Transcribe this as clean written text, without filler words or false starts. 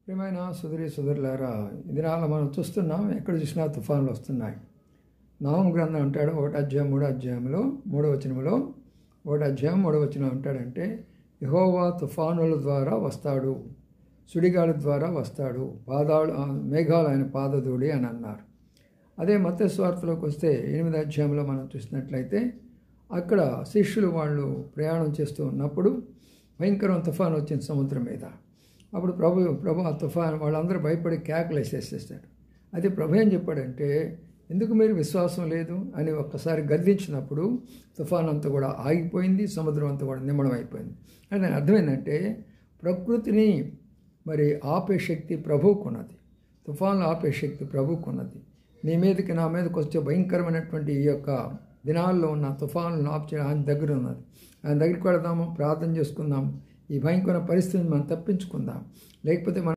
ప్రియమైన సోదరులారా, ఈ దినాల్లో మనం చూస్తున్నాం, ఎక్కడ చూసినా తుఫాన్లు వస్తున్నాయి. నాహూము గ్రంథం అంటాడు 1:3 3వ వచనంలో 1:3 అంటాడంటే, యెహోవా తుఫానుల ద్వారా వస్తాడు, సుడిగాలి ద్వారా వస్తాడు, మేఘాలు ఆయన పాదధూళి అని అన్నారు. అదే మత్తయి సువార్తలోకి వస్తే 8వ మనం చూసినట్లయితే, అక్కడ శిష్యులు వాళ్ళు ప్రయాణం చేస్తూ ఉన్నప్పుడు భయంకరమైన తుఫాను వచ్చింది సముద్రం మీద. అప్పుడు ప్రభు ఆ తుఫాను వాళ్ళందరూ భయపడి కేకలు వేసేసేస్తాడు. అయితే ప్రభు ఏం చెప్పాడంటే, ఎందుకు మీరు విశ్వాసం లేదు అని ఒక్కసారి గద్దించినప్పుడు తుఫాను అంతా కూడా ఆగిపోయింది, సముద్రం అంతా కూడా నిమ్మడం అయిపోయింది. అని దాని అర్థమైందంటే, ప్రకృతిని మరి ఆపే శక్తి ప్రభువుకున్నది, తుఫాను ఆపే శక్తి ప్రభువుకున్నది. నీ మీదకి నా మీదకి వచ్చే భయంకరమైనటువంటి ఈ యొక్క దినాల్లో ఉన్న తుఫానులను ఆపు చేయడం ఆయన దగ్గర ఉన్నది. ఆయన దగ్గరికి వెళదాము, ప్రార్థన చేసుకుందాం, ఈ భయంకర పరిస్థితిని మనం తప్పించుకుందాం. లేకపోతే